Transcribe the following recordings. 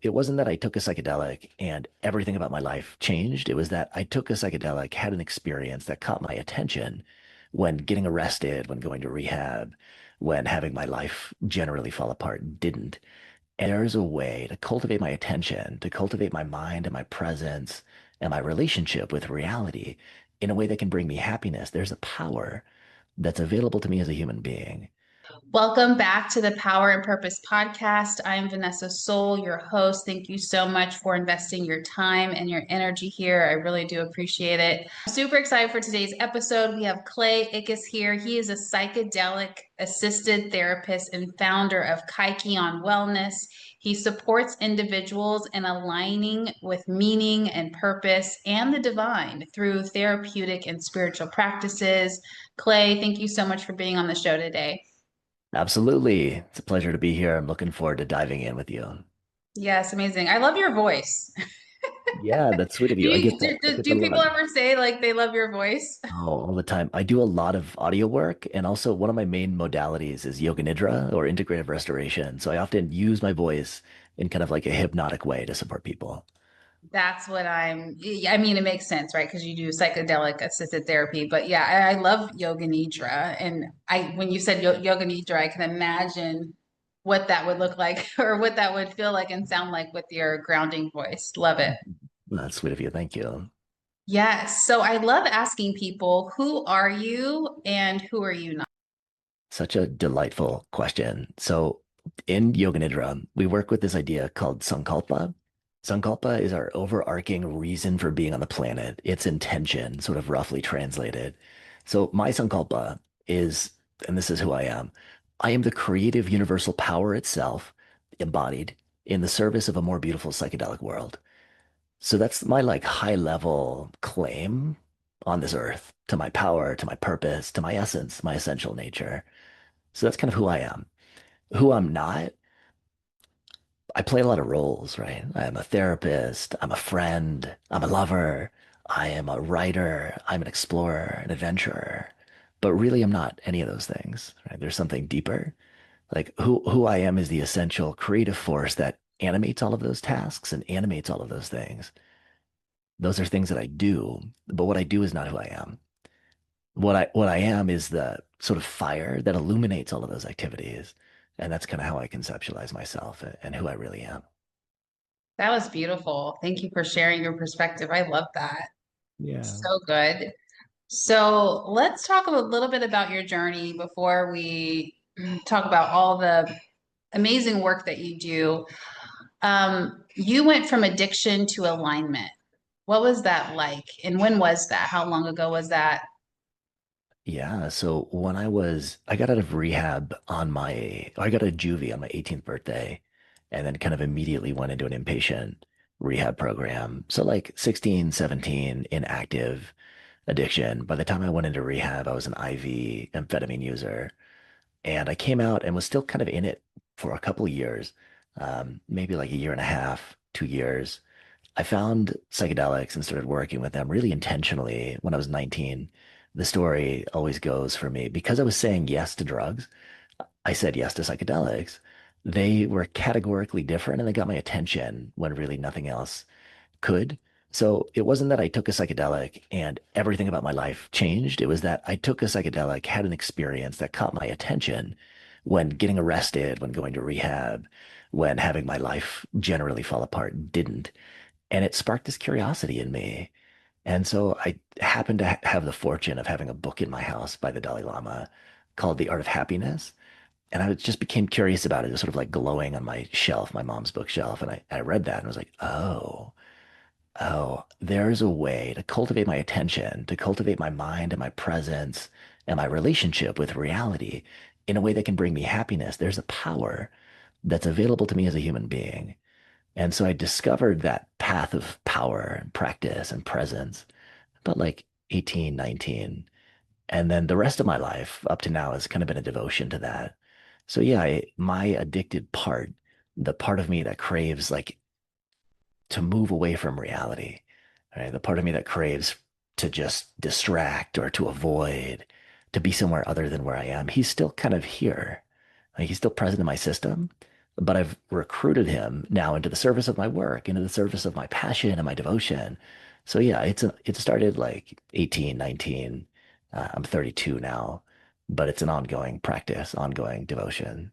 it wasn't that I took a psychedelic and everything about my life changed. It was that I took a psychedelic, had an experience that caught my attention when getting arrested, when going to rehab, when having my life generally fall apart didn't. And there's a way to cultivate my attention, to cultivate my mind and my presence and my relationship with reality in a way that can bring me happiness. There's a power that's available to me as a human being. Welcome back to the Power and Purpose podcast. I'm Vanessa Soul, your host. Thank you so much for investing your time and your energy here. I really do appreciate it. I'm super excited for today's episode. We have Clay Ikes here. He is a psychedelic-assisted therapist and founder of Clayton Wellness. He supports individuals in aligning with meaning and purpose and the divine through therapeutic and spiritual practices. Clay, thank you so much for being on the show today. Absolutely. It's a pleasure to be here. I'm looking forward to diving in with you. Yes, amazing. I love your voice. Yeah, that's sweet of Do you. I you, get that. do, I do get that do a people lot. ever say like they love your voice? Oh, all the time. I do a lot of audio work, and also one of my main modalities is yoga nidra or integrative restoration. So I often use my voice in kind of like a hypnotic way to support people. That's what I mean, it makes sense, right? Because you do psychedelic assisted therapy. But yeah, I love yoga nidra. And when you said yoga nidra, I can imagine what that would look like or what that would feel like and sound like with your grounding voice. Love it. That's sweet of you. Thank you. Yes. So I love asking people, who are you and who are you not? Such a delightful question. So in Yoga Nidra, we work with this idea called Sankalpa. Sankalpa is our overarching reason for being on the planet, its intention, sort of roughly translated. So my Sankalpa is, and this is who I am the creative universal power itself, embodied in the service of a more beautiful psychedelic world. So that's my like high level claim on this earth to my power, to my purpose, to my essence, my essential nature. So that's kind of who I am. Who I'm not, I play a lot of roles, right? I am a therapist, I'm a friend, I'm a lover, I am a writer, I'm an explorer, an adventurer. But really, I'm not any of those things, right? There's something deeper. Like who I am is the essential creative force that animates all of those tasks and animates all of those things. Those are things that I do, but what I do is not who I am. What I am is the sort of fire that illuminates all of those activities. And that's kind of how I conceptualize myself and who I really am. That was beautiful. Thank you for sharing your perspective. I love that. Yeah. So good. So let's talk a little bit about your journey before we talk about all the amazing work that you do. You went from addiction to alignment. What was that like? And when was that? How long ago was that? Yeah. So when I got out of rehab I got a juvie on my 18th birthday and then kind of immediately went into an inpatient rehab program. So like 16, 17 in active addiction. By the time I went into rehab, I was an IV amphetamine user. And I came out and was still kind of in it for a couple of years, maybe like a year and a half, 2 years. I found psychedelics and started working with them really intentionally when I was 19. The story always goes for me because I was saying yes to drugs. I said yes to psychedelics. They were categorically different and they got my attention when really nothing else could. So it wasn't that I took a psychedelic and everything about my life changed. It was that I took a psychedelic, had an experience that caught my attention when getting arrested, when going to rehab, when having my life generally fall apart didn't. And it sparked this curiosity in me. And so I happened to have the fortune of having a book in my house by the Dalai Lama called The Art of Happiness. And just became curious about it. It was sort of like glowing on my shelf, my mom's bookshelf. And I read that and was like, oh, there's a way to cultivate my attention, to cultivate my mind and my presence and my relationship with reality in a way that can bring me happiness. There's a power that's available to me as a human being. And so I discovered that path of power and practice and presence about like 18, 19. And then the rest of my life up to now has kind of been a devotion to that. So yeah, my addicted part, the part of me that craves like to move away from reality, right? The part of me that craves to just distract or to avoid, to be somewhere other than where I am, he's still kind of here. Like he's still present in my system, but I've recruited him now into the service of my work, into the service of my passion and my devotion. So yeah, it started like 18, 19. I'm 32 now, but it's an ongoing practice, ongoing devotion.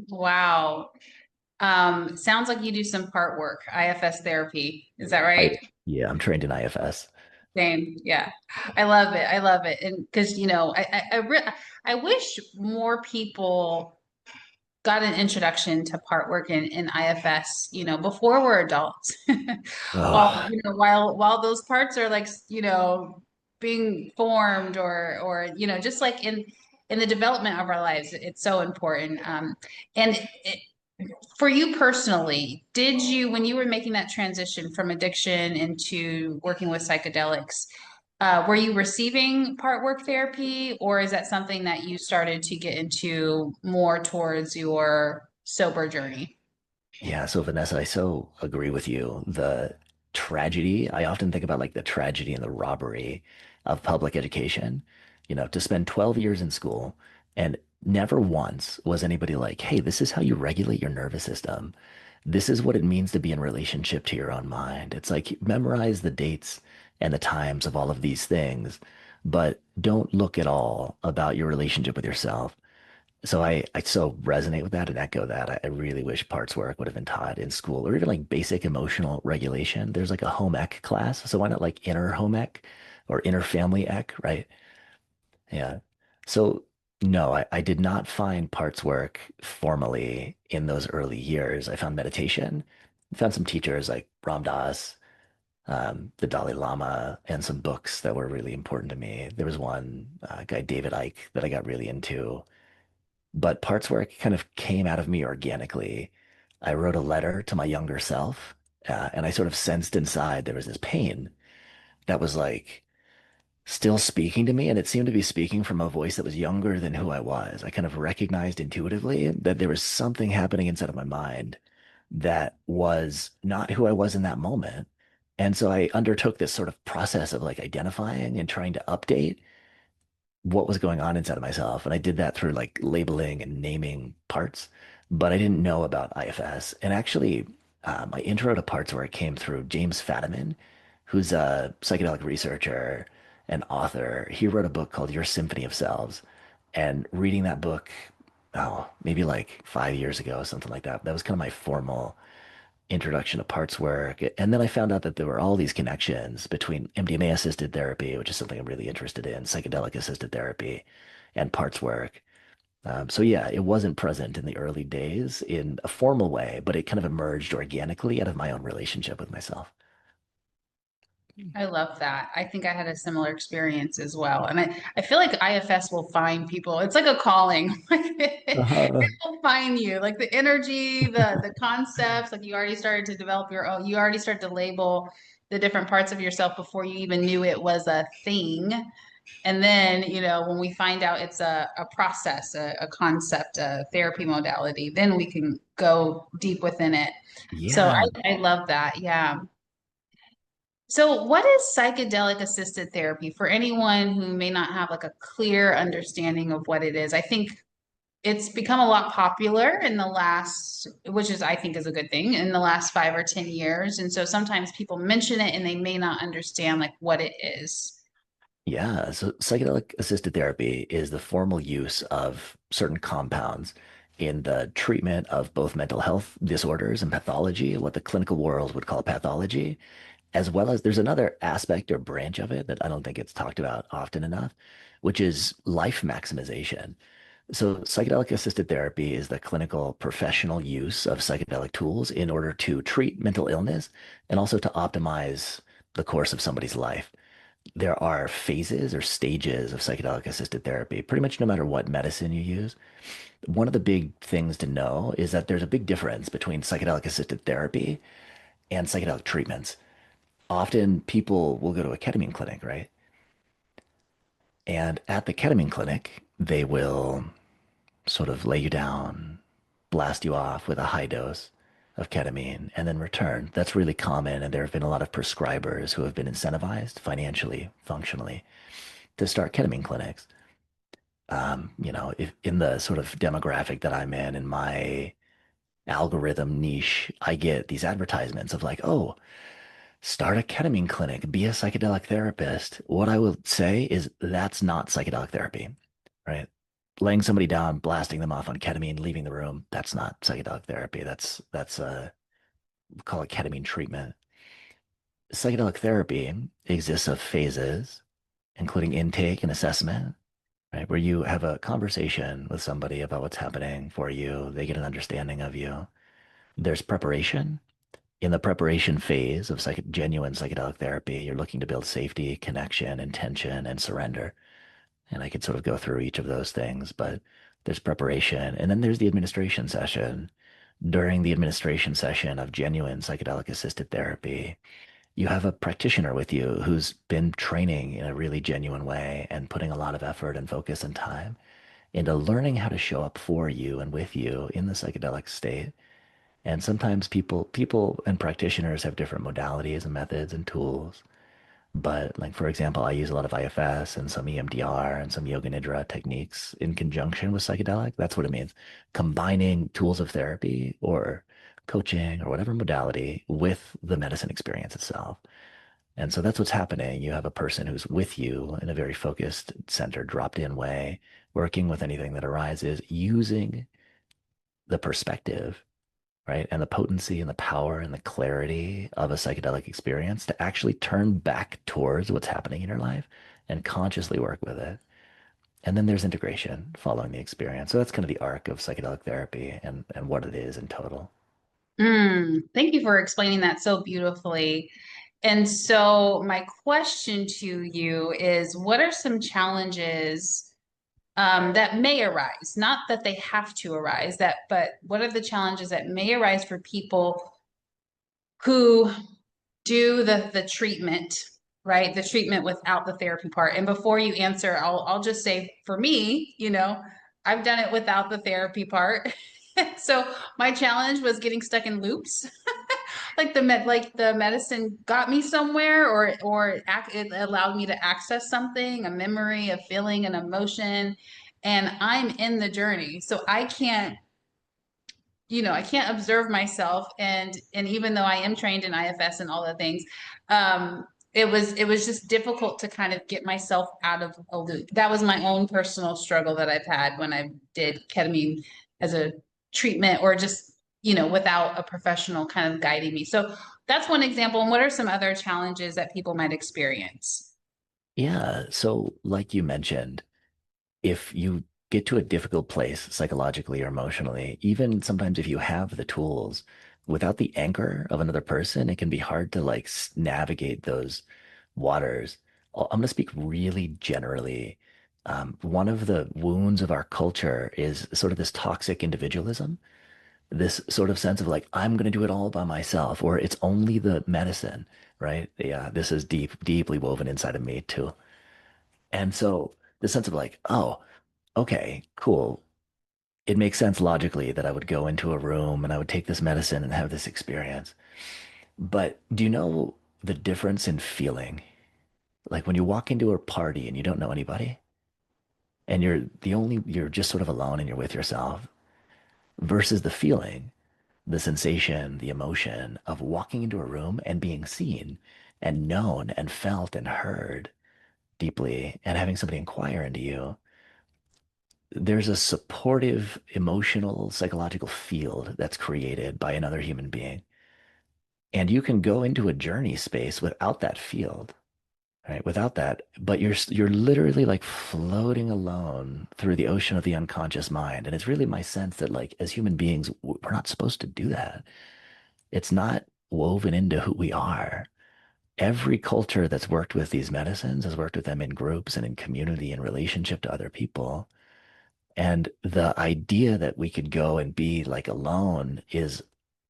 Wow. Sounds like you do some part work, IFS therapy. Is that I right? Yeah, I'm trained in IFS. Same. Yeah. I love it. I love it. And because, I wish more people got an introduction to part work in IFS, before we're adults. While, Oh, while those parts are like, being formed or just like in the development of our lives, it's so important. And it, for you personally, did you, when you were making that transition from addiction into working with psychedelics, were you receiving part work therapy, or is that something that you started to get into more towards your sober journey? yeah, so Vanessa, I so agree with you. The tragedy, I often think about like the tragedy and the robbery of public education. To spend 12 years in school and never once was anybody like, hey, this is how you regulate your nervous system. This is what it means to be in relationship to your own mind. It's like memorize the dates and the times of all of these things, but don't look at all about your relationship with yourself. So I so resonate with that and echo that. I really wish parts work would have been taught in school or even like basic emotional regulation. There's like a home ec class. So why not like inner home ec or inner family ec, right? Yeah. So no, I did not find parts work formally in those early years. I found meditation, found some teachers like Ram Dass, the Dalai Lama, and some books that were really important to me. There was one guy, David Icke, that I got really into, but parts where it kind of came out of me organically. I wrote a letter to my younger self, and I sort of sensed inside there was this pain that was like still speaking to me, and it seemed to be speaking from a voice that was younger than who I was. I kind of recognized intuitively that there was something happening inside of my mind that was not who I was in that moment. And so I undertook this sort of process of like identifying and trying to update what was going on inside of myself. And I did that through like labeling and naming parts, but I didn't know about IFS. And actually, my intro to parts where it came through James Fadiman, who's a psychedelic researcher and author. He wrote a book called Your Symphony of Selves. And reading that book, oh, maybe like 5 years ago, something like that, that was kind of my formal introduction to parts work. And then I found out that there were all these connections between MDMA assisted therapy, which is something I'm really interested in, psychedelic assisted therapy, and parts work. So yeah, it wasn't present in the early days in a formal way, but it kind of emerged organically out of my own relationship with myself. I love that. I think I had a similar experience as well. And I feel like IFS will find people. It's like a calling. It Uh, will find you. Like the energy, the concepts, like you already started to develop your own, you already started to label the different parts of yourself before you even knew it was a thing. And then, when we find out it's a process, a concept, a therapy modality, then we can go deep within it. So yeah. I love that. Yeah. So, what is psychedelic assisted therapy for anyone who may not have like a clear understanding of what it is? I think it's become a lot popular in the last, which is I think is a good thing, in the last 5 or 10 years. And so sometimes people mention it and they may not understand like what it is. Yeah, so psychedelic assisted therapy is the formal use of certain compounds in the treatment of both mental health disorders and pathology, what the clinical world would call pathology, as well as there's another aspect or branch of it that I don't think it's talked about often enough, which is life maximization. So, psychedelic assisted therapy is the clinical professional use of psychedelic tools in order to treat mental illness and also to optimize the course of somebody's life. There are phases or stages of psychedelic assisted therapy, pretty much no matter what medicine you use. One of the big things to know is that there's a big difference between psychedelic assisted therapy and psychedelic treatments. Often people will go to a ketamine clinic, right? And at the ketamine clinic, they will sort of lay you down, blast you off with a high dose of ketamine, and then return. That's really common. And there have been a lot of prescribers who have been incentivized financially, functionally, to start ketamine clinics. If in the sort of demographic that I'm in my algorithm niche, I get these advertisements of like, oh, start a ketamine clinic, be a psychedelic therapist. What I will say is that's not psychedelic therapy, right? Laying somebody down, blasting them off on ketamine, leaving the room, that's not psychedelic therapy. That's we call it ketamine treatment. Psychedelic therapy exists of phases, including intake and assessment, right? Where you have a conversation with somebody about what's happening for you. They get an understanding of you. There's preparation. In the preparation phase of genuine psychedelic therapy, you're looking to build safety, connection, intention, and surrender. And I could sort of go through each of those things, but there's preparation. And then there's the administration session. During the administration session of genuine psychedelic assisted therapy, you have a practitioner with you who's been training in a really genuine way and putting a lot of effort and focus and time into learning how to show up for you and with you in the psychedelic state. And sometimes people and practitioners have different modalities and methods and tools. But like for example, I use a lot of IFS and some EMDR and some yoga nidra techniques in conjunction with psychedelic. That's what it means. Combining tools of therapy or coaching or whatever modality with the medicine experience itself. And so that's what's happening. You have a person who's with you in a very focused, centered, dropped in way, working with anything that arises, using the perspective, right? And the potency and the power and the clarity of a psychedelic experience to actually turn back towards what's happening in your life and consciously work with it. And then there's integration following the experience. So that's kind of the arc of psychedelic therapy and what it is in total. Thank you for explaining that so beautifully. And so, my question to you is, what are some challenges that may arise? Not that they have to arise, but what are the challenges that may arise for people who do the treatment, right? The treatment without the therapy part. And before you answer, I'll just say for me, I've done it without the therapy part. So my challenge was getting stuck in loops. Like the medicine got me somewhere, it allowed me to access something, a memory, a feeling, an emotion, and I'm in the journey. So I can't observe myself, and even though I am trained in IFS and all the things, it was just difficult to kind of get myself out of a loop. That was my own personal struggle that I've had when I did ketamine as a treatment, or just without a professional kind of guiding me. So that's one example. And what are some other challenges that people might experience? Yeah. So like you mentioned, if you get to a difficult place psychologically or emotionally, even sometimes if you have the tools, without the anchor of another person, it can be hard to like navigate those waters. I'm going to speak really generally. One of the wounds of our culture is sort of this toxic individualism, this sort of sense of like, I'm going to do it all by myself, or it's only the medicine, right? Yeah, this is deeply woven inside of me too. And so the sense of like, oh, okay, cool. It makes sense logically that I would go into a room and I would take this medicine and have this experience. But do you know the difference in feeling? Like when you walk into a party and you don't know anybody and you're just sort of alone and you're with yourself versus the feeling, the sensation, the emotion of walking into a room and being seen and known and felt and heard deeply and having somebody inquire into you. There's a supportive, emotional, psychological field that's created by another human being. And you can go into a journey space without that field, right? Without that, but you're literally like floating alone through the ocean of the unconscious mind. And it's really my sense that like as human beings, we're not supposed to do that. It's not woven into who we are. Every culture that's worked with these medicines has worked with them in groups and in community and relationship to other people. And the idea that we could go and be like alone is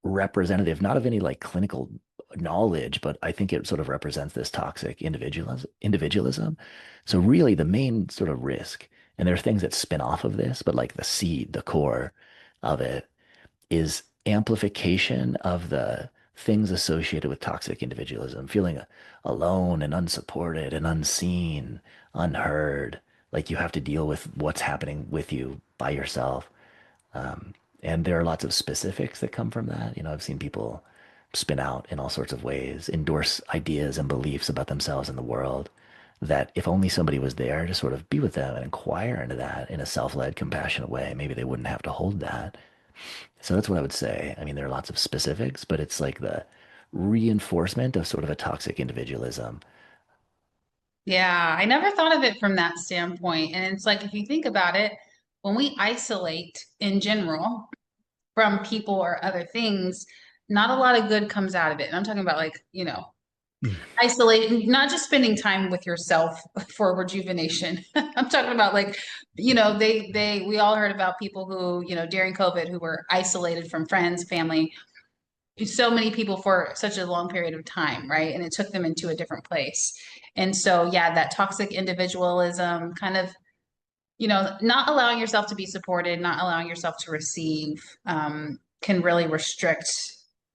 representative, not of any like clinical knowledge, but I think it sort of represents this toxic individualism. So really the main sort of risk, and there are things that spin off of this, but like the seed, the core of it is amplification of the things associated with toxic individualism, feeling alone and unsupported and unseen, unheard, Like you have to deal with what's happening with you by yourself. Um, and there are lots of specifics that come from that. I've seen people spin out in all sorts of ways, endorse ideas and beliefs about themselves and the world that if only somebody was there to sort of be with them and inquire into that in a self-led, compassionate way, maybe they wouldn't have to hold that. So that's what I would say. I mean, there are lots of specifics, but it's like the reinforcement of sort of a toxic individualism. Yeah, I never thought of it from that standpoint. And it's like, if you think about it, when we isolate in general from people or other things, not a lot of good comes out of it. And I'm talking about like, isolate, not just spending time with yourself for rejuvenation. I'm talking about like, we all heard about people who, during COVID who were isolated from friends, family, so many people for such a long period of time, right? And it took them into a different place. And so, yeah, that toxic individualism kind of, not allowing yourself to be supported, not allowing yourself to receive, can really restrict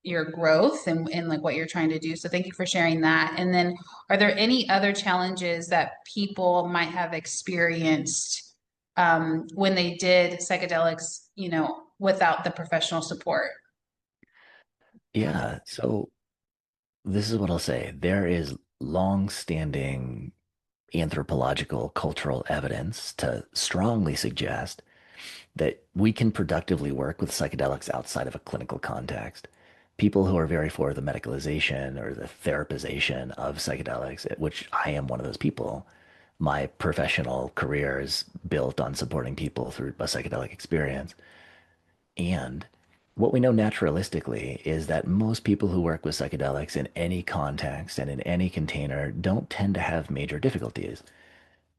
your growth and like what you're trying to do. So thank you for sharing that. And then are there any other challenges that people might have experienced when they did psychedelics, without the professional support? Yeah. So this is what I'll say. There is long-standing anthropological cultural evidence to strongly suggest that we can productively work with psychedelics outside of a clinical context. People who are very for the medicalization or the therapization of psychedelics, which I am one of those people, my professional career is built on supporting people through a psychedelic experience. And what we know naturalistically is that most people who work with psychedelics in any context and in any container don't tend to have major difficulties,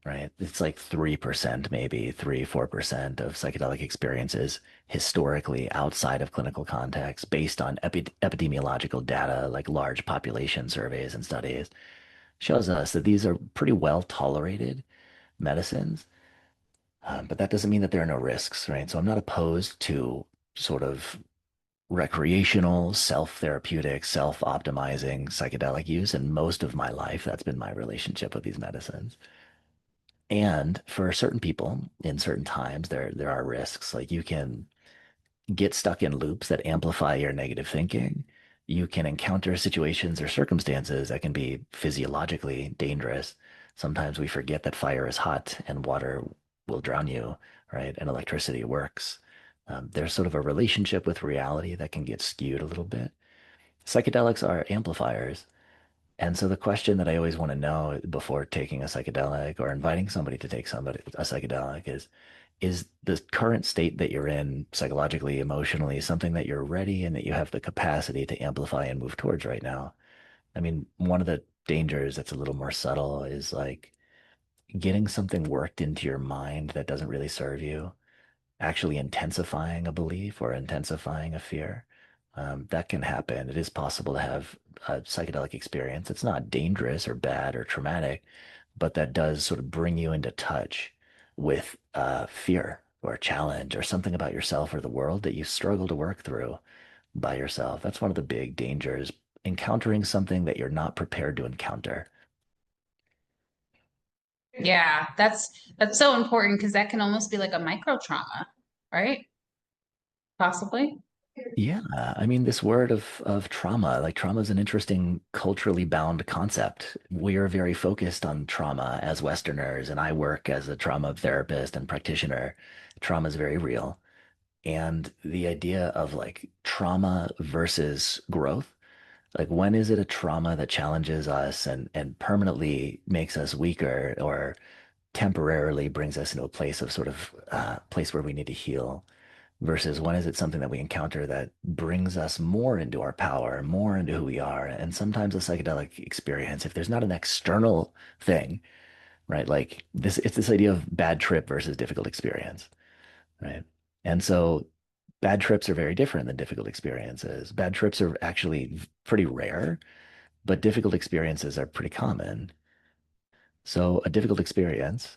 right? It's like 3%, maybe 3, 4% of psychedelic experiences historically outside of clinical context based on epidemiological data, like large population surveys and studies, shows us that these are pretty well tolerated medicines. But that doesn't mean that there are no risks, right? So I'm not opposed to sort of recreational, self-therapeutic, self-optimizing psychedelic use. And most of my life, that's been my relationship with these medicines. And for certain people in certain times, there are risks. Like you can get stuck in loops that amplify your negative thinking. You can encounter situations or circumstances that can be physiologically dangerous. Sometimes we forget that fire is hot and water will drown you, right? And electricity works. There's sort of a relationship with reality that can get skewed a little bit. Psychedelics are amplifiers. And so the question that I always want to know before taking a psychedelic or inviting somebody to take somebody a psychedelic is the current state that you're in psychologically, emotionally, something that you're ready and that you have the capacity to amplify and move towards right now? I mean, one of the dangers that's a little more subtle is like getting something worked into your mind that doesn't really serve you, actually intensifying a belief or intensifying a fear. That can happen. It is possible to have a psychedelic experience. It's not dangerous or bad or traumatic, but that does sort of bring you into touch with fear or a challenge or something about yourself or the world that you struggle to work through by yourself. That's one of the big dangers, encountering something that you're not prepared to encounter. Yeah, that's so important because that can almost be like a micro trauma, right? Possibly. Yeah, I mean, this word of trauma, like trauma is an interesting culturally bound concept. We are very focused on trauma as Westerners, and I work as a trauma therapist and practitioner. Trauma is very real. And the idea of like trauma versus growth, like when is it a trauma that challenges us and permanently makes us weaker or temporarily brings us into a place of sort of place where we need to heal? Versus when is it something that we encounter that brings us more into our power, more into who we are? And sometimes a psychedelic experience, if there's not an external thing, right? Like this, it's this idea of bad trip versus difficult experience, right? And so bad trips are very different than difficult experiences. Bad trips are actually pretty rare, but difficult experiences are pretty common. So a difficult experience,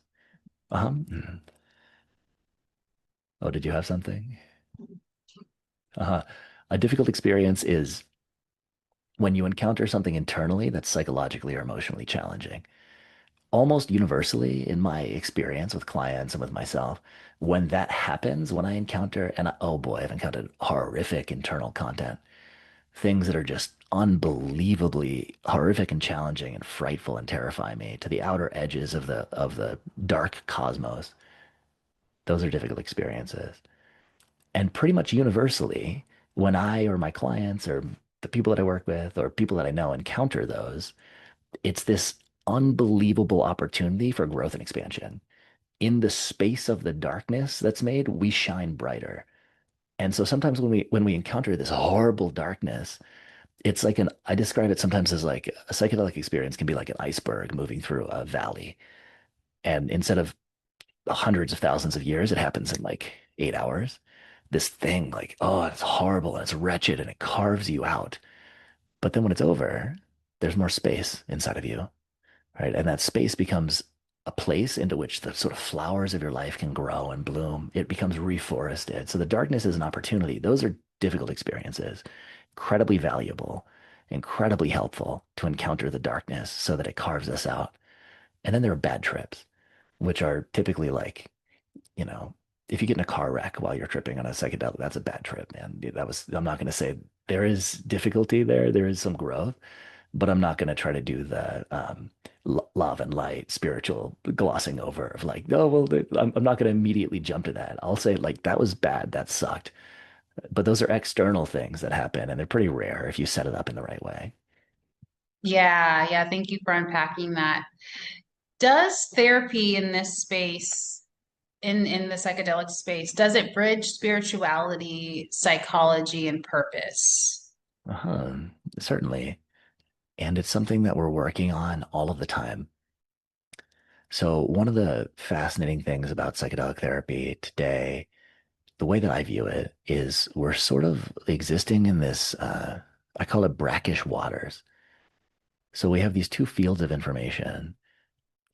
mhm. Oh, did you have something? Uh-huh. A difficult experience is when you encounter something internally that's psychologically or emotionally challenging. almost universally in my experience with clients and with myself, when that happens, when I encounter, oh boy, I've encountered horrific internal content, things that are just unbelievably horrific and challenging and frightful and terrify me to the outer edges of the dark cosmos. Those are difficult experiences. And pretty much universally, when I or my clients or the people that I work with or people that I know encounter those, it's this unbelievable opportunity for growth and expansion. In the space of the darkness that's made, we shine brighter. And so sometimes when we encounter this horrible darkness, it's like I describe it sometimes as like a psychedelic experience can be like an iceberg moving through a valley. And instead of hundreds of thousands of years, it happens in like 8 hours. This thing, like, oh, it's horrible and it's wretched and it carves you out. But then when it's over, there's more space inside of you, right? And that space becomes a place into which the sort of flowers of your life can grow and bloom. It becomes reforested. So the darkness is an opportunity. Those are difficult experiences, incredibly valuable, incredibly helpful to encounter the darkness so that it carves us out. And then there are bad trips, which are typically like, you know, if you get in a car wreck while you're tripping on a psychedelic, that's a bad trip, man. I'm not going to say there is difficulty there. There is some growth, but I'm not going to try to do the love and light spiritual glossing over of like, oh, well, I'm not going to immediately jump to that. I'll say like, that was bad. That sucked. But those are external things that happen and they're pretty rare if you set it up in the right way. Yeah, yeah. Thank you for unpacking that. Does therapy in this space, in the psychedelic space, does it bridge spirituality, psychology, and purpose? Uh-huh. Certainly. And it's something that we're working on all of the time. So one of the fascinating things about psychedelic therapy today, the way that I view it is we're sort of existing in this, I call it brackish waters. So we have these two fields of information.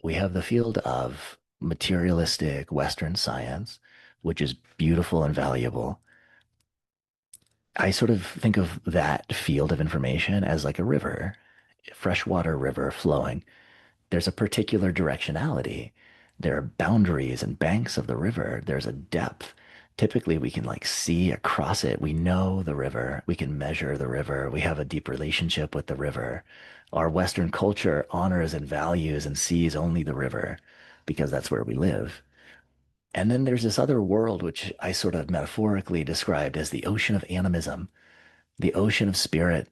We have the field of materialistic Western science, which is beautiful and valuable. I sort of think of that field of information as like a river, freshwater river flowing. There's a particular directionality. There are boundaries and banks of the river. There's a depth. Typically, we can like see across it. We know the river. We can measure the river. We have a deep relationship with the river. Our Western culture honors and values and sees only the river because that's where we live. And then there's this other world, which I sort of metaphorically described as the ocean of animism, the ocean of spirit,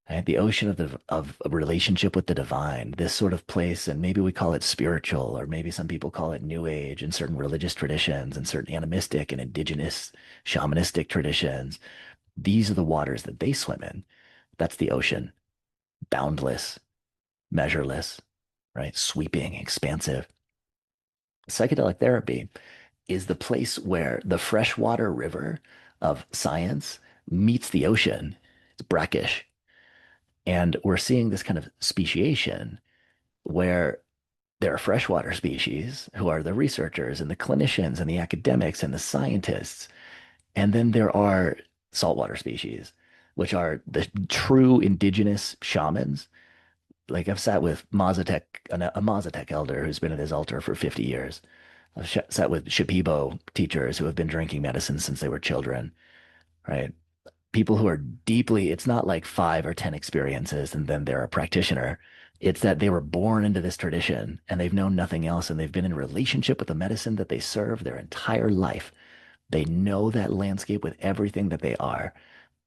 right? The ocean of a relationship with the divine, this sort of place, and maybe we call it spiritual, or maybe some people call it new age in certain religious traditions and certain animistic and indigenous shamanistic traditions. These are the waters that they swim in. That's the ocean, boundless, measureless, right? Sweeping, expansive. Psychedelic therapy is the place where the freshwater river of science meets the ocean. It's brackish. And we're seeing this kind of speciation where there are freshwater species who are the researchers and the clinicians and the academics and the scientists. And then there are saltwater species, which are the true indigenous shamans. Like I've sat with Mazatec, a Mazatec elder who's been at his altar for 50 years. I've sat with Shipibo teachers who have been drinking medicine since they were children, right? People who are deeply, it's not like 5 or 10 experiences and then they're a practitioner. It's that they were born into this tradition and they've known nothing else and they've been in relationship with the medicine that they serve their entire life. They know that landscape with everything that they are.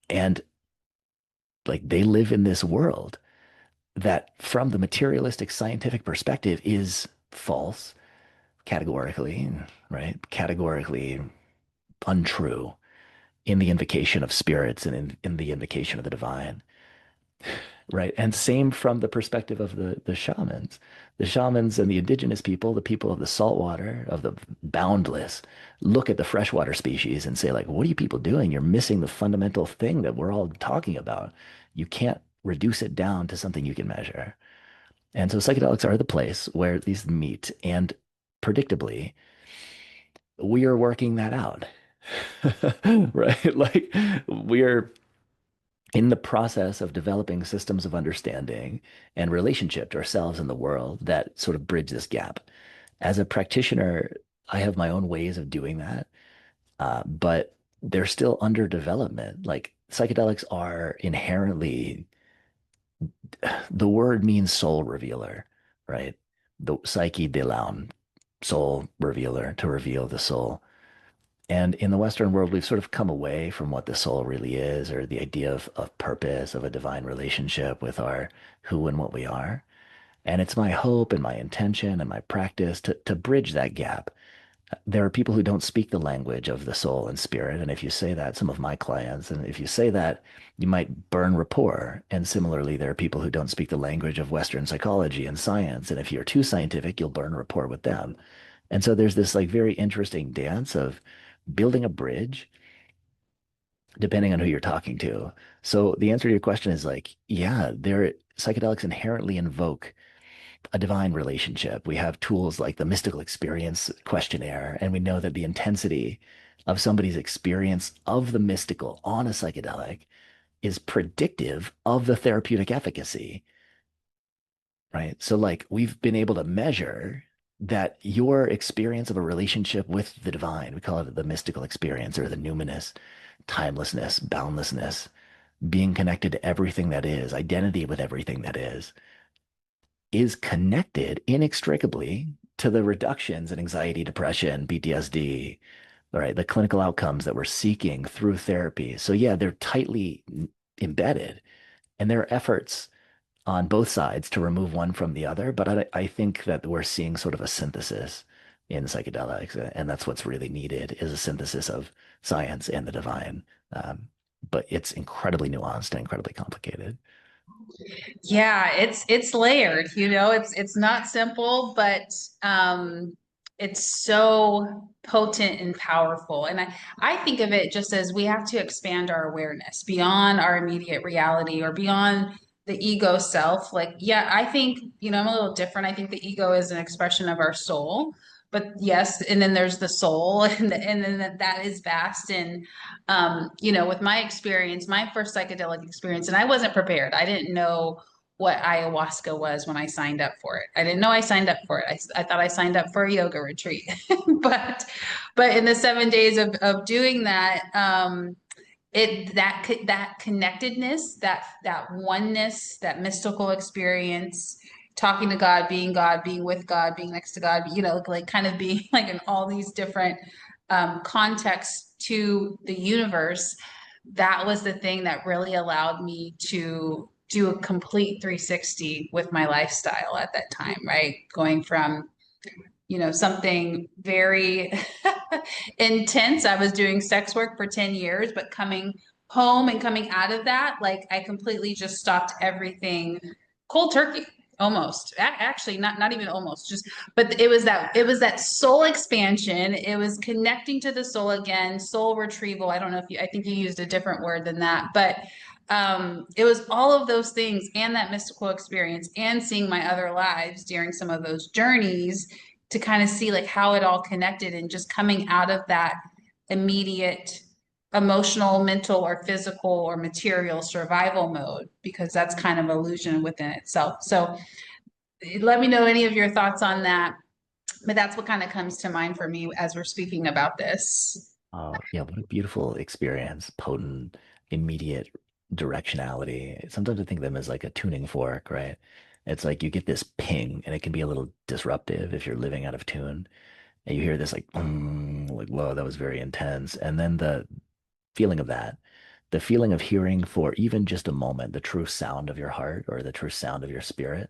And like they live in this world that, from the materialistic scientific perspective, is false categorically, right? Categorically untrue in the invocation of spirits and in the invocation of the divine. Right. And same from the perspective of the shamans. The shamans and the indigenous people, the people of the saltwater, of the boundless, look at the freshwater species and say, like, what are you people doing? You're missing the fundamental thing that we're all talking about. You can't reduce it down to something you can measure. And so psychedelics are the place where these meet. And predictably, we are working that out. Right? Like we're in the process of developing systems of understanding and relationship to ourselves and the world that sort of bridge this gap. As a practitioner, I have my own ways of doing that, but they're still under development. Like psychedelics are inherently, the word means soul revealer, right? The psyche de l'âme, soul revealer, to reveal the soul. And in the Western world, we've sort of come away from what the soul really is, or the idea of purpose, of a divine relationship with our who and what we are. And it's my hope and my intention and my practice to bridge that gap. There are people who don't speak the language of the soul and spirit. And if you say that, some of my clients, and if you say that, you might burn rapport. And similarly, there are people who don't speak the language of Western psychology and science. And if you're too scientific, you'll burn rapport with them. And so there's this like very interesting dance of building a bridge depending on who you're talking to. So the answer to your question is like, yeah, there psychedelics inherently invoke a divine relationship. We have tools like the mystical experience questionnaire, and we know that the intensity of somebody's experience of the mystical on a psychedelic is predictive of the therapeutic efficacy, right? So, like, we've been able to measure that your experience of a relationship with the divine, we call it the mystical experience or the numinous, timelessness, boundlessness, being connected to everything that is, identity with everything that is connected inextricably to the reductions in anxiety, depression, PTSD, right? The clinical outcomes that we're seeking through therapy. So yeah, they're tightly embedded, and there are efforts on both sides to remove one from the other. But I think that we're seeing sort of a synthesis in psychedelics, and that's what's really needed is a synthesis of science and the divine. Um, but it's incredibly nuanced and incredibly complicated. Yeah, it's layered, it's not simple, but it's so potent and powerful. And I think of it just as we have to expand our awareness beyond our immediate reality or beyond the ego self. Like, yeah, I think, I'm a little different. I think the ego is an expression of our soul. But yes, and then there's the soul, and then that is vast. And with my experience, my first psychedelic experience, and I wasn't prepared. I didn't know what ayahuasca was when I signed up for it. I didn't know I signed up for it. I thought I signed up for a yoga retreat, but in the 7 days of doing that, that connectedness, that oneness, that mystical experience, talking to God, being with God, being next to God, like kind of being like in all these different contexts to the universe. That was the thing that really allowed me to do a complete 360 with my lifestyle at that time, right? Going from something very intense. I was doing sex work for 10 years, but coming home and coming out of that, like I completely just stopped everything cold turkey. Almost. Actually, not even almost. Just, but it was that soul expansion. It was connecting to the soul again, soul retrieval. I don't know if I think you used a different word than that, but it was all of those things and that mystical experience and seeing my other lives during some of those journeys to kind of see like how it all connected and just coming out of that immediate emotional, mental, or physical or material survival mode, because that's kind of illusion within itself. So let me know any of your thoughts on that. But that's what kind of comes to mind for me as we're speaking about this. Yeah, what a beautiful experience, potent, immediate directionality. Sometimes I think of them as like a tuning fork, right? It's like you get this ping and it can be a little disruptive if you're living out of tune. And you hear this like, like, whoa, that was very intense. And then the feeling of that, the feeling of hearing for even just a moment, the true sound of your heart or the true sound of your spirit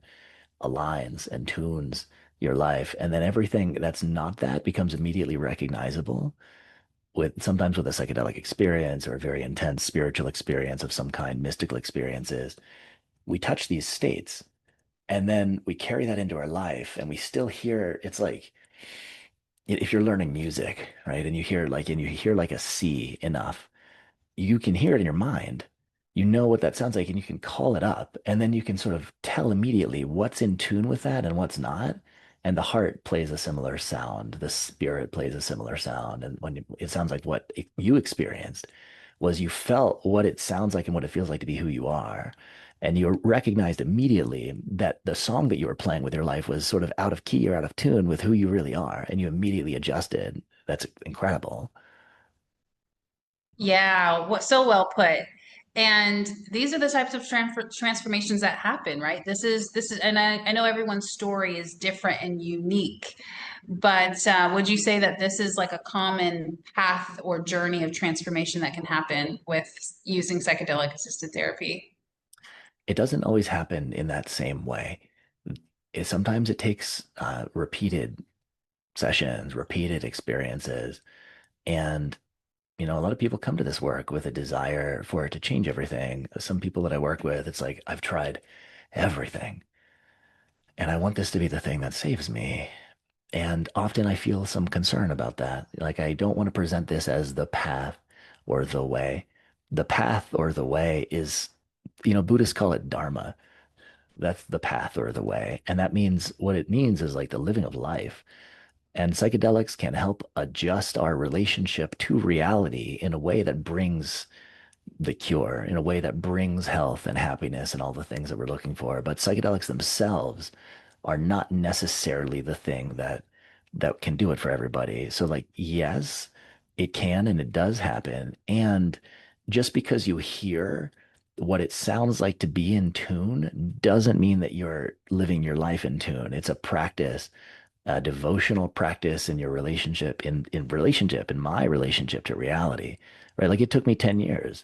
aligns and tunes your life. And then everything that's not that becomes immediately recognizable with sometimes with a psychedelic experience or a very intense spiritual experience of some kind, mystical experiences, we touch these states and then we carry that into our life and we still hear it's like if you're learning music, right? And you hear like a C enough, you can hear it in your mind. You know what that sounds like and you can call it up and then you can sort of tell immediately what's in tune with that and what's not. And the heart plays a similar sound. The spirit plays a similar sound. And when it sounds like what you experienced. was you felt what it sounds like and what it feels like to be who you are. And you recognized immediately that the song that you were playing with your life was sort of out of key or out of tune with who you really are. And you immediately adjusted. That's incredible. Yeah, what so well put. And these are the types of transformations that happen, right? This is, and I know everyone's story is different and unique, but would you say that this is like a common path or journey of transformation that can happen with using psychedelic assisted therapy? It doesn't always happen in that same way. Sometimes it takes repeated sessions, repeated experiences. And, a lot of people come to this work with a desire for it to change everything. Some people that I work with, it's like, I've tried everything and I want this to be the thing that saves me. And often I feel some concern about that. Like, I don't want to present this as the path or the way. The path or the way is, Buddhists call it dharma. That's the path or the way. And that means what it means is like the living of life. And psychedelics can help adjust our relationship to reality in a way that brings the cure, in a way that brings health and happiness and all the things that we're looking for. But psychedelics themselves are not necessarily the thing that can do it for everybody. So like, yes, it can and it does happen. And just because you hear what it sounds like to be in tune doesn't mean that you're living your life in tune. It's a practice, a devotional practice in your relationship, in my relationship to reality, right? Like, it took me 10 years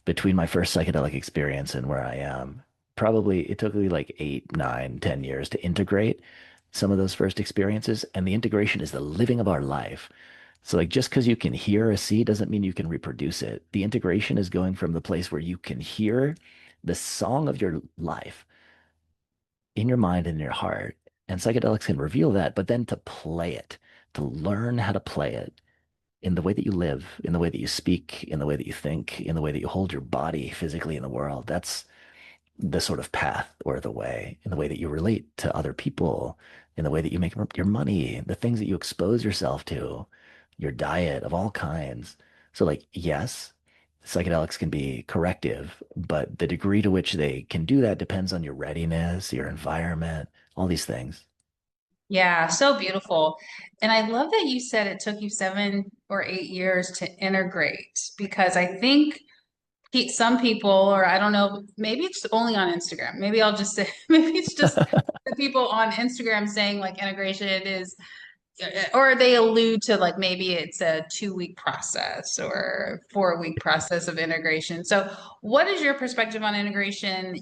between my first psychedelic experience and where I am. Probably it took me like 8, 9, 10 years to integrate some of those first experiences. And the integration is the living of our life. So, like, just because you can hear or see doesn't mean you can reproduce it. The integration is going from the place where you can hear the song of your life in your mind and in your heart. And psychedelics can reveal that, but then to play it, to learn how to play it in the way that you live, in the way that you speak, in the way that you think, in the way that you hold your body physically in the world. That's the sort of path or the way, in the way that you relate to other people, in the way that you make your money, the things that you expose yourself to, your diet of all kinds. So, like, yes, psychedelics can be corrective, but the degree to which they can do that depends on your readiness, your environment, all these things. Yeah, so beautiful. And I love that you said it took you 7 or 8 years to integrate because I think some people, or I don't know, maybe it's only on Instagram. Maybe I'll just say, maybe it's just the people on Instagram saying like integration is, or they allude to like maybe it's a 2 week process or 4 week process of integration. So, what is your perspective on integration?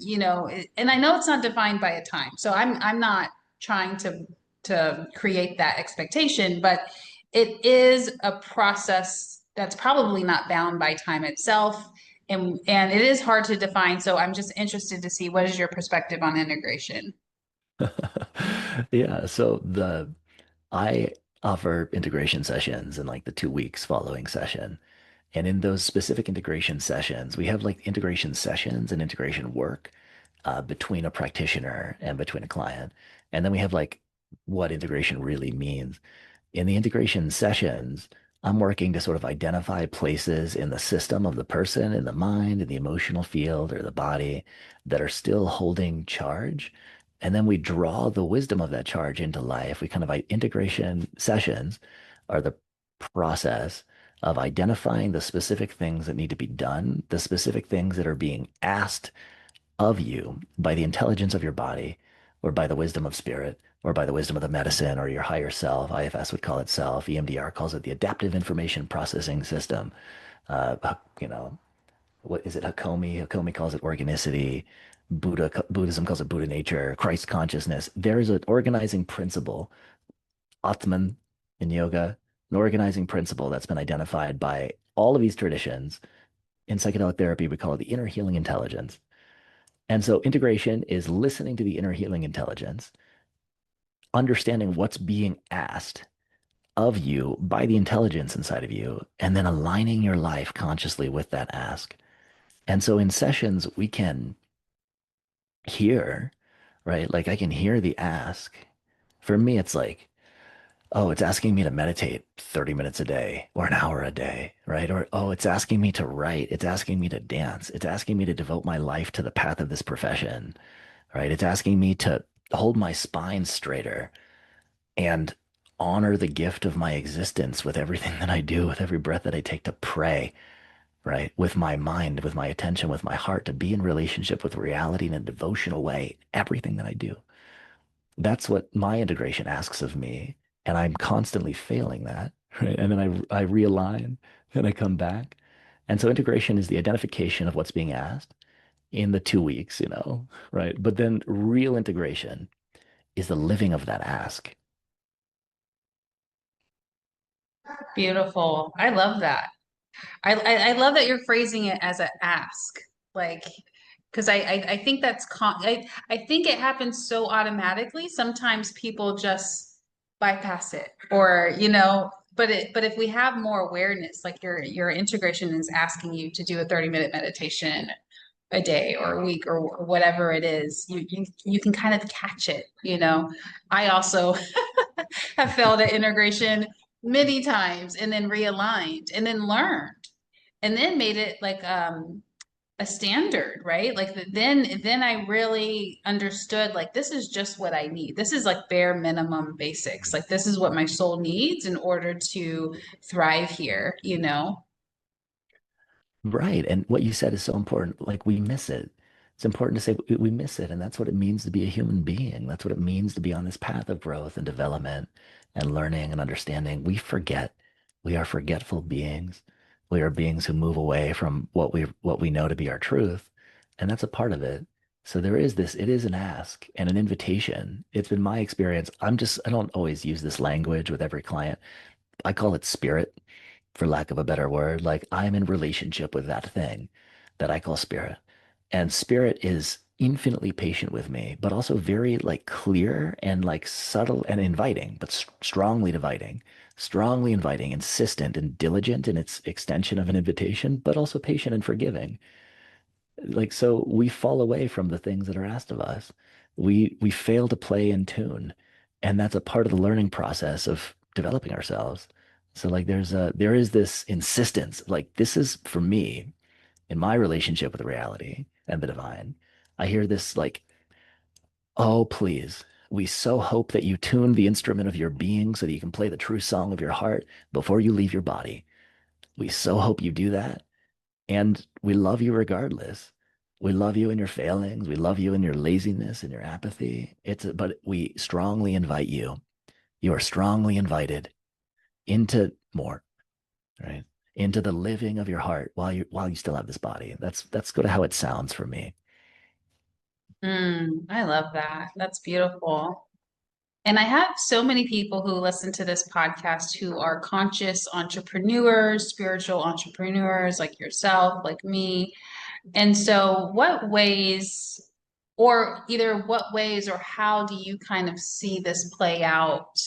And I know it's not defined by a time. So I'm not trying to create that expectation, but it is a process that's probably not bound by time itself. And it is hard to define. So I'm just interested to see what is your perspective on integration. Yeah, so the I offer integration sessions in like the 2 weeks following session. And in those specific integration sessions, we have like integration sessions and integration work between a practitioner and between a client. And then we have like what integration really means. In the integration sessions, I'm working to sort of identify places in the system of the person, in the mind, in the emotional field, or the body that are still holding charge. And then we draw the wisdom of that charge into life. We kind of integration sessions are the process of identifying the specific things that need to be done, the specific things that are being asked of you by the intelligence of your body or by the wisdom of spirit or by the wisdom of the medicine or your higher self. IFS would call it self. EMDR calls it the adaptive information processing system. You know, what is it? Hakomi. Hakomi calls it organicity. Buddhism calls it Buddha nature, Christ consciousness. There is an organizing principle, Atman in yoga, an organizing principle that's been identified by all of these traditions. In psychedelic therapy, we call it the inner healing intelligence. And so integration is listening to the inner healing intelligence, understanding what's being asked of you by the intelligence inside of you, and then aligning your life consciously with that ask. And so in sessions, we can hear, right? Like, I can hear the ask. For me, it's like, Oh, it's asking me to meditate 30 minutes a day or an hour a day, right? Or, oh, it's asking me to write. It's asking me to dance. It's asking me to devote my life to the path of this profession, right? It's asking me to hold my spine straighter and honor the gift of my existence with everything that I do, with every breath that I take, to pray, right? With my mind, with my attention, with my heart, to be in relationship with reality in a devotional way, everything that I do. That's what my integration asks of me. And I'm constantly failing that, right? And then I realign and I come back. And so integration is the identification of what's being asked in the 2 weeks, right? But then real integration is the living of that ask. Beautiful. I love that. I love that you're phrasing it as a ask, like, because I think I think it happens so automatically. Sometimes people just bypass it, or but if we have more awareness, like your integration is asking you to do a 30-minute meditation a day or a week or whatever it is, you can kind of catch it. I also have failed at integration many times and then realigned and then learned and then made it like a standard, right? Like then I really understood, like, this is just what I need. This is like bare minimum basics. Like, this is what my soul needs in order to thrive here. Right. And what you said is so important. Like we miss it. It's important to say we miss it. And that's what it means to be a human being. That's what it means to be on this path of growth and development and learning and understanding. We forget. We are forgetful beings. We are beings who move away from what we know to be our truth. And that's a part of it. So there is this, it is an ask and an invitation. It's been my experience. I don't always use this language with every client. I call it spirit, for lack of a better word. Like I'm in relationship with that thing that I call spirit. And spirit is infinitely patient with me, but also very like clear and like subtle and inviting, but strongly inviting, insistent and diligent in its extension of an invitation, but also patient and forgiving. Like so we fall away from the things that are asked of us. We fail to play in tune, and that's a part of the learning process of developing ourselves. So like there is this insistence, like this is for me in my relationship with reality and the divine. I hear this like, oh please, we so hope that you tune the instrument of your being so that you can play the true song of your heart before you leave your body. We so hope you do that. And we love you regardless. We love you in your failings. We love you in your laziness and your apathy. But we strongly invite you. You are strongly invited into more, right? Into the living of your heart while you still have this body. That's kind of how it sounds for me. I love that. That's beautiful. And I have so many people who listen to this podcast who are conscious entrepreneurs, spiritual entrepreneurs like yourself, like me. And so, what ways or how do you kind of see this play out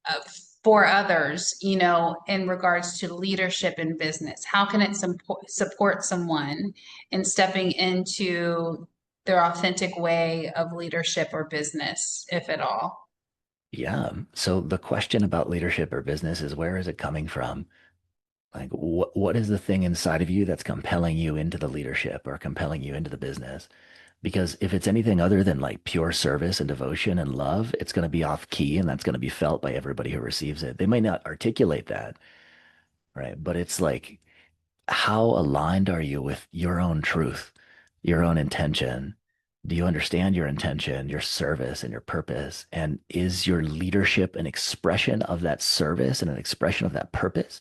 uh, for others, in regards to leadership in business? How can it support someone in stepping into their authentic way of leadership or business, if at all? Yeah. So the question about leadership or business is, where is it coming from? Like what is the thing inside of you that's compelling you into the leadership or compelling you into the business? Because if it's anything other than like pure service and devotion and love, it's going to be off key and that's going to be felt by everybody who receives it. They may not articulate that, right? But it's like, how aligned are you with your own truth, your own intention? Do you understand your intention, your service, and your purpose? And is your leadership an expression of that service and an expression of that purpose?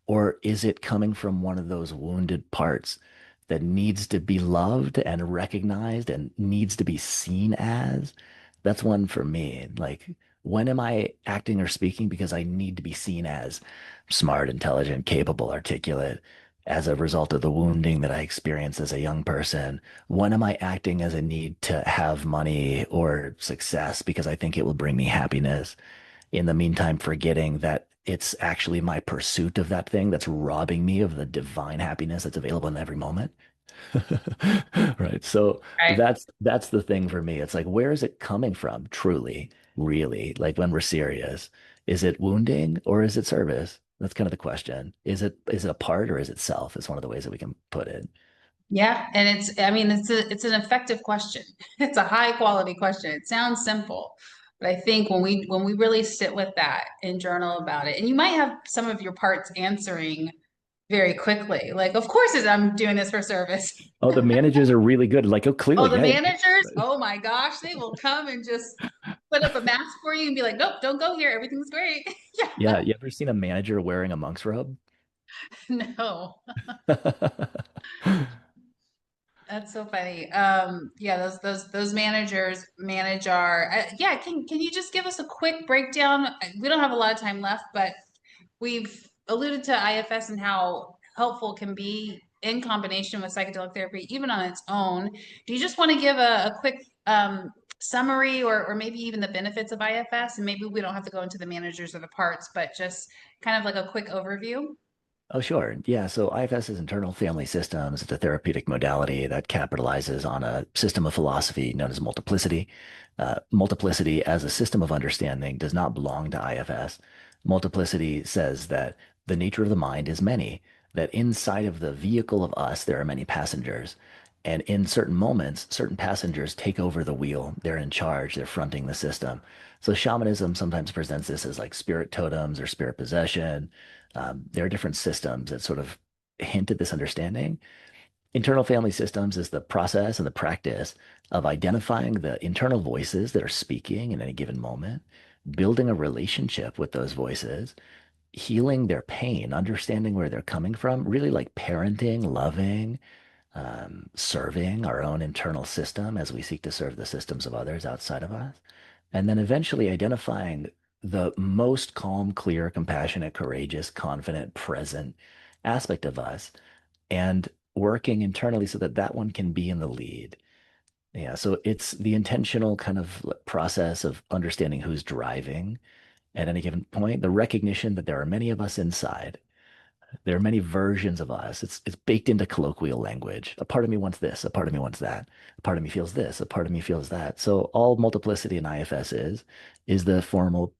Or is it coming from one of those wounded parts that needs to be loved and recognized and needs to be seen as? That's one for me. Like, when am I acting or speaking because I need to be seen as smart, intelligent, capable, articulate as a result of the wounding that I experienced as a young person? When am I acting as a need to have money or success because I think it will bring me happiness? In the meantime, forgetting that it's actually my pursuit of that thing that's robbing me of the divine happiness that's available in every moment. Right. So Right. that's the thing for me. It's like, where is it coming from, truly, really? Like when we're serious, Is it wounding or is it service? That's kind of the question. Is it a part or is it self? Is one of the ways that we can put it. Yeah, and I mean, it's an effective question. It's a high quality question. It sounds simple, but I think when we really sit with that and journal about it, and you might have some of your parts answering very quickly, like, of course, I'm doing this for service. Oh, the managers are really good. Like, oh, Oh, clearly, the yeah. managers, oh my gosh, they will come and just put up a mask for you and be like, nope, don't go here. Everything's great. Yeah. You ever seen a manager wearing a monk's robe? No. That's so funny. Yeah, those managers manage our. Yeah, can you just give us a quick breakdown? We don't have a lot of time left, but we've alluded to IFS and how helpful it can be in combination with psychedelic therapy, even on its own. Do you just want to give a quick summary, or maybe even the benefits of IFS? And maybe we don't have to go into the managers or the parts, but just kind of like a quick overview. Oh, sure. Yeah. So IFS is internal family systems. It's a therapeutic modality that capitalizes on a system of philosophy known as multiplicity. Multiplicity as a system of understanding does not belong to IFS. Multiplicity says that the nature of the mind is many, that inside of the vehicle of us, there are many passengers. And in certain moments, certain passengers take over the wheel. They're in charge. They're fronting the system. So shamanism sometimes presents this as like spirit totems or spirit possession. There are different systems that sort of hint at this understanding. Internal family systems is the process and the practice of identifying the internal voices that are speaking in any given moment, building a relationship with those voices, healing their pain, understanding where they're coming from, really like parenting, loving, serving our own internal system as we seek to serve the systems of others outside of us. And then eventually identifying the most calm, clear, compassionate, courageous, confident, present aspect of us and working internally so that that one can be in the lead. Yeah, so it's the intentional kind of process of understanding who's driving at any given point, the recognition that there are many of us inside. There are many versions of us. It's baked into colloquial language. A part of me wants this, a part of me wants that. A part of me feels this, a part of me feels that. So all multiplicity in IFS is the formal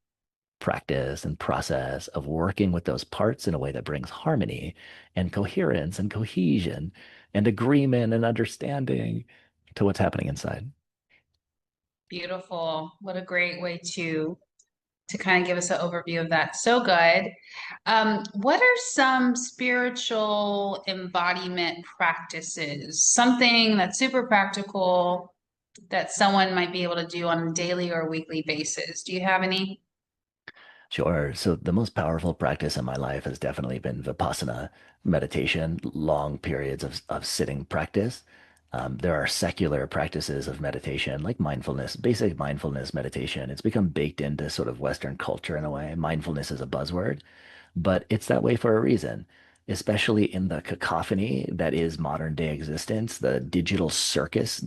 practice and process of working with those parts in a way that brings harmony and coherence and cohesion and agreement and understanding to what's happening inside. Beautiful. What a great way to kind of give us an overview of that. So good. What are some spiritual embodiment practices? Something that's super practical that someone might be able to do on a daily or weekly basis. Do you have any? Sure. So the most powerful practice in my life has definitely been Vipassana meditation, long periods of sitting practice. There are secular practices of meditation like mindfulness, basic mindfulness meditation. It's become baked into sort of Western culture in a way. Mindfulness is a buzzword, but it's that way for a reason, especially in the cacophony that is modern day existence, the digital circus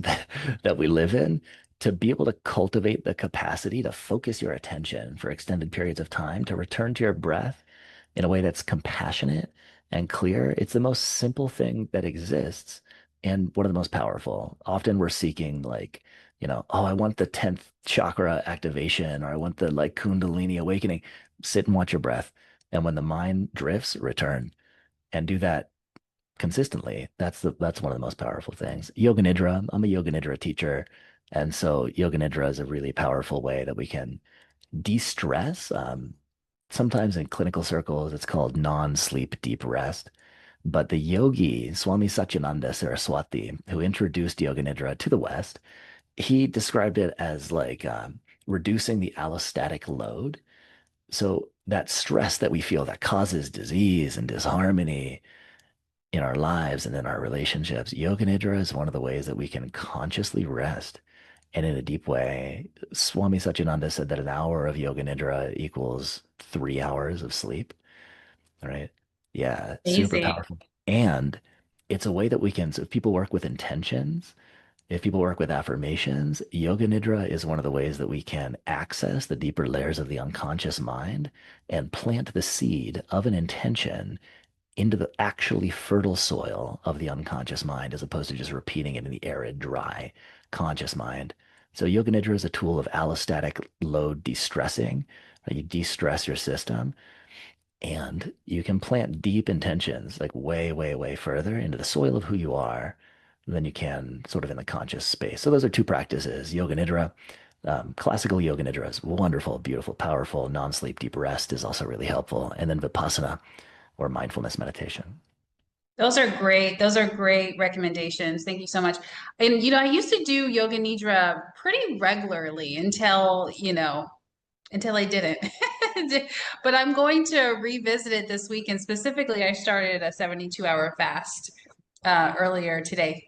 that we live in. To be able to cultivate the capacity to focus your attention for extended periods of time, to return to your breath in a way that's compassionate and clear, it's the most simple thing that exists and one of the most powerful. Often we're seeking like, oh, I want the 10th chakra activation or I want the like Kundalini awakening. Sit and watch your breath. And when the mind drifts, return and do that consistently. That's one of the most powerful things. Yoga Nidra, I'm a Yoga Nidra teacher. And so Yoga Nidra is a really powerful way that we can de-stress. Sometimes in clinical circles, it's called non-sleep deep rest. But the yogi, Swami Satyananda Saraswati, who introduced Yoga Nidra to the West, he described it as like reducing the allostatic load. So that stress that we feel that causes disease and disharmony in our lives and in our relationships, Yoga Nidra is one of the ways that we can consciously rest. And in a deep way, Swami Satyananda said that an hour of Yoga Nidra equals 3 hours of sleep, right? Yeah, super Amazing. powerful. And it's a way that we can, so if people work with intentions, if people work with affirmations, Yoga Nidra is one of the ways that we can access the deeper layers of the unconscious mind and plant the seed of an intention into the actually fertile soil of the unconscious mind as opposed to just repeating it in the arid, dry, conscious mind. So Yoga Nidra is a tool of allostatic load de-stressing, right? You de-stress your system and you can plant deep intentions like way, way, way further into the soil of who you are than you can sort of in the conscious space. So those are two practices, yoga nidra. Classical yoga nidra is wonderful, beautiful, powerful. Non-sleep deep rest is also really helpful. And then Vipassana or mindfulness meditation. Those are great. Those are great recommendations. Thank you so much. And I used to do yoga nidra pretty regularly until I didn't. But I'm going to revisit it this week. And specifically, I started a 72-hour fast earlier today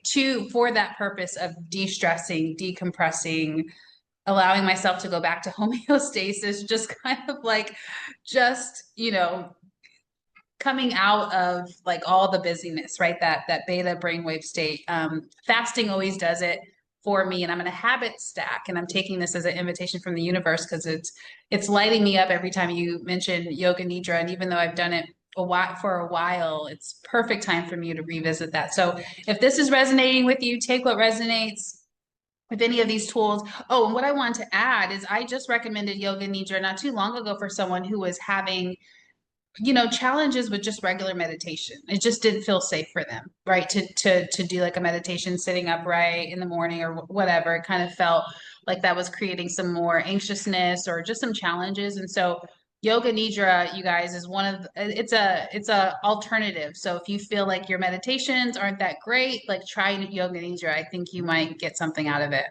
for that purpose of de-stressing, decompressing, allowing myself to go back to homeostasis, just kind of like just, coming out of like all the busyness, right? That beta brainwave state. Fasting always does it for me, and I'm in a habit stack, and I'm taking this as an invitation from the universe because it's lighting me up every time you mention yoga nidra, and even though I've done it for a while, it's perfect time for me to revisit that. So if this is resonating with you, take what resonates with any of these tools. Oh, and what I want to add is I just recommended yoga nidra not too long ago for someone who was having challenges with just regular meditation. It just didn't feel safe for them, right? To do like a meditation sitting upright in the morning or whatever. It kind of felt like that was creating some more anxiousness or just some challenges. And so yoga nidra, you guys, is it's a alternative. So if you feel like your meditations aren't that great, like try yoga nidra. I think you might get something out of it.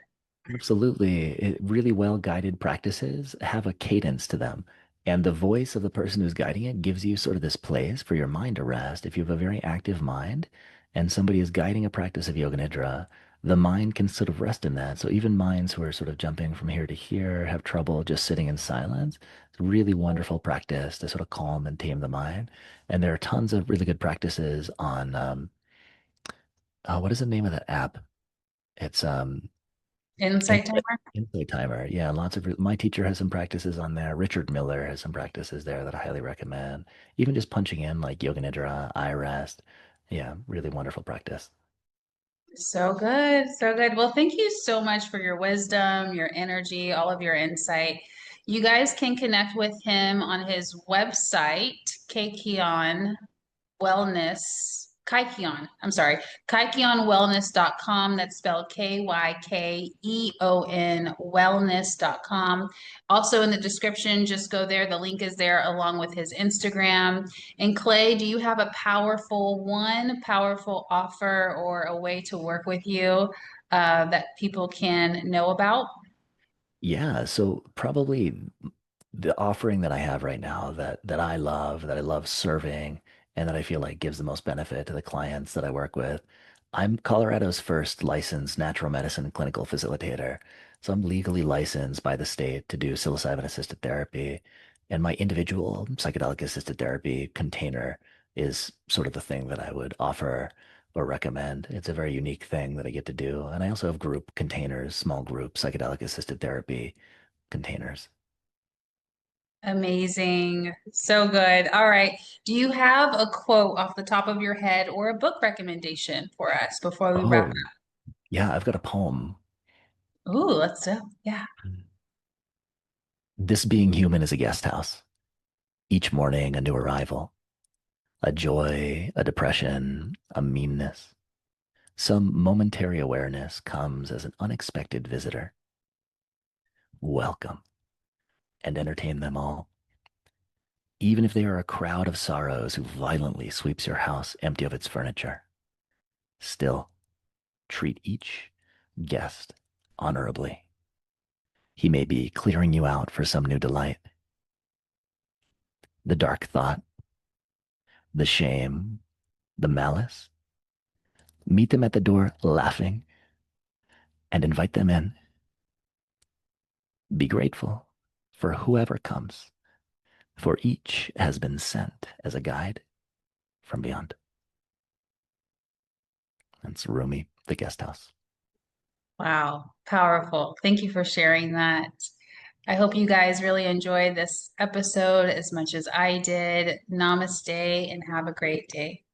Absolutely. Really well guided practices have a cadence to them. And the voice of the person who's guiding it gives you sort of this place for your mind to rest. If you have a very active mind and somebody is guiding a practice of yoga nidra, the mind can sort of rest in that. So even minds who are sort of jumping from here to here have trouble just sitting in silence. It's a really wonderful practice to sort of calm and tame the mind. And there are tons of really good practices on, what is the name of that app? It's Insight Insight, timer. Insight Timer. Yeah, lots of my teacher has some practices on there. Richard Miller has some practices there that I highly recommend. Even just punching in like Yoga Nidra, iRest. Yeah, really wonderful practice. So good. So good. Well, thank you so much for your wisdom, your energy, all of your insight. You guys can connect with him on his website, Kekion Wellness, Kykeon, I'm sorry, KykionWellness.com. That's spelled Kykeon wellness.com. Also in the description, just go there. The link is there along with his Instagram. And Clay, do you have a powerful offer or a way to work with you that people can know about? Yeah, so probably the offering that I have right now that that I love serving, and that I feel like gives the most benefit to the clients that I work with. I'm Colorado's first licensed natural medicine clinical facilitator. So I'm legally licensed by the state to do psilocybin assisted therapy. And my individual psychedelic assisted therapy container is sort of the thing that I would offer or recommend. It's a very unique thing that I get to do. And I also have group containers, small group psychedelic assisted therapy containers. Amazing. So good. All right. Do you have a quote off the top of your head or a book recommendation for us before we wrap Oh, yeah, I've got a poem. up? Ooh, let's do. Yeah. This being human is a guest house. Each morning, a new arrival, a joy, a depression, a meanness. Some momentary awareness comes as an unexpected visitor. Welcome and entertain them all. Even if they are a crowd of sorrows who violently sweeps your house empty of its furniture, still treat each guest honorably. He may be clearing you out for some new delight. The dark thought, the shame, the malice. Meet them at the door laughing and invite them in. Be grateful for whoever comes, for each has been sent as a guide from beyond. That's Rumi, the guest house. Wow. Powerful. Thank you for sharing that. I hope you guys really enjoyed this episode as much as I did. Namaste and have a great day.